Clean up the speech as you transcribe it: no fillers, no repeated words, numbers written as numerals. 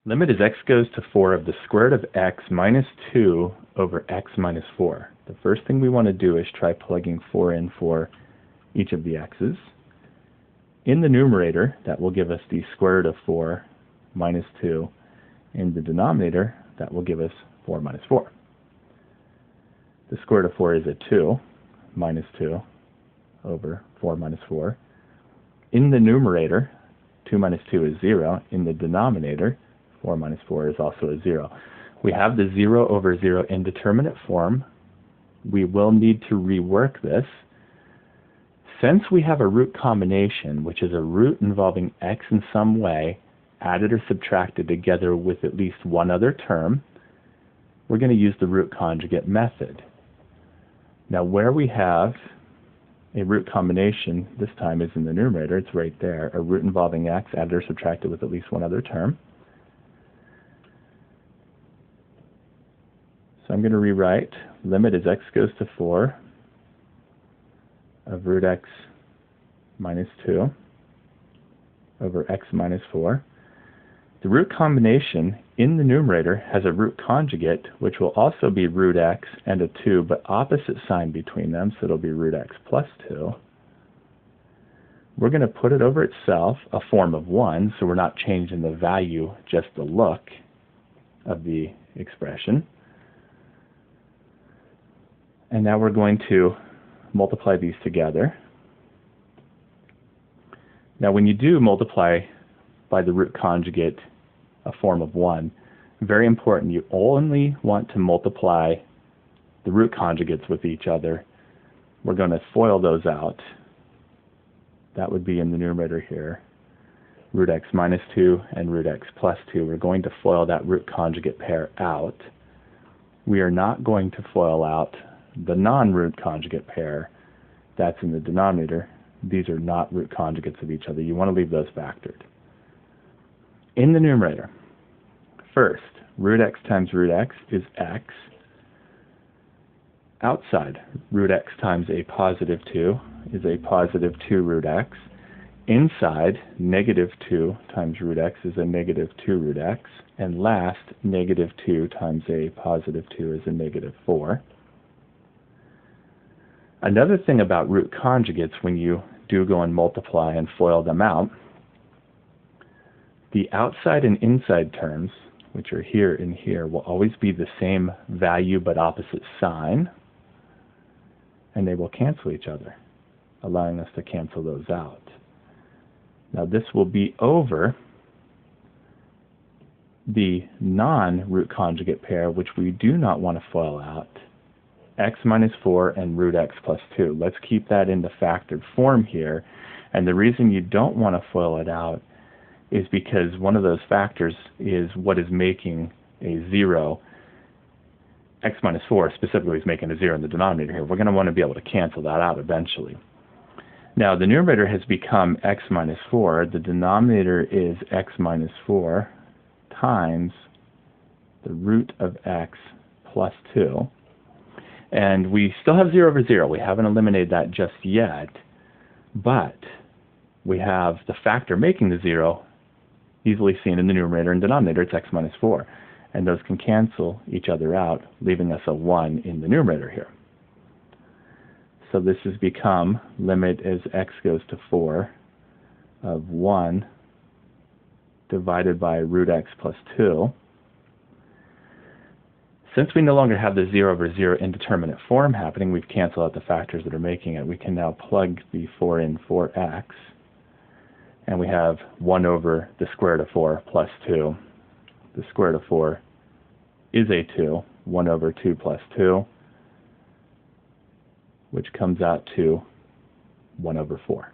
Limit as x goes to 4 of the square root of x minus 2 over x minus 4. The first thing we want to do is try plugging 4 in for each of the x's. In the numerator, that will give us the square root of 4 minus 2. In the denominator, that will give us 4 minus 4. The square root of 4 is a 2 minus 2 over 4 minus 4. In the numerator, 2 minus 2 is 0. In the denominator, 4 minus 4 is also a 0. We have the 0 over 0 indeterminate form. We will need to rework this. Since we have a root combination, which is a root involving x in some way, added or subtracted together with at least one other term, we're going to use the root conjugate method. Now where we have a root combination, this time is in the numerator, it's right there, a root involving x added or subtracted with at least one other term. So I'm going to rewrite limit as x goes to 4 of root x minus 2 over x minus 4. The root combination in the numerator has a root conjugate, which will also be root x and a 2, but opposite sign between them, so it'll be root x plus 2. We're going to put it over itself, a form of 1, so we're not changing the value, just the look of the expression. And now we're going to multiply these together. Now when you do multiply by the root conjugate a form of 1, very important, you only want to multiply the root conjugates with each other. We're going to FOIL those out. That would be in the numerator here. Root x minus 2 and root x plus 2. We're going to FOIL that root conjugate pair out. We are not going to FOIL out the non-root conjugate pair that's in the denominator. These are not root conjugates of each other. You want to leave those factored. In the numerator, first, root x times root x is x. Outside, root x times a positive 2 is a positive 2 root x. Inside, negative 2 times root x is a negative 2 root x. And last, negative 2 times a positive 2 is a negative 4. Another thing about root conjugates, when you do go and multiply and FOIL them out, the outside and inside terms, which are here and here, will always be the same value but opposite sign, and they will cancel each other, allowing us to cancel those out. Now this will be over the non-root conjugate pair, which we do not want to FOIL out, x minus 4 and root x plus 2. Let's keep that in the factored form here, and the reason you don't want to FOIL it out is because one of those factors is what is making a 0. X minus 4 specifically is making a 0 in the denominator here. We're going to want to be able to cancel that out eventually. Now the numerator has become x minus 4. The denominator is x minus 4 times the root of x plus 2. And we still have 0 over 0. We haven't eliminated that just yet, but we have the factor making the 0 easily seen in the numerator and denominator. It's x minus 4. And those can cancel each other out, leaving us a 1 in the numerator here. So this has become limit as x goes to 4 of 1 divided by root x plus 2. Since we no longer have the 0 over 0 indeterminate form happening, we've canceled out the factors that are making it. We can now plug the 4 in for x, and we have 1 over the square root of 4 plus 2. The square root of 4 is a 2, 1 over 2 plus 2, which comes out to 1 over 4.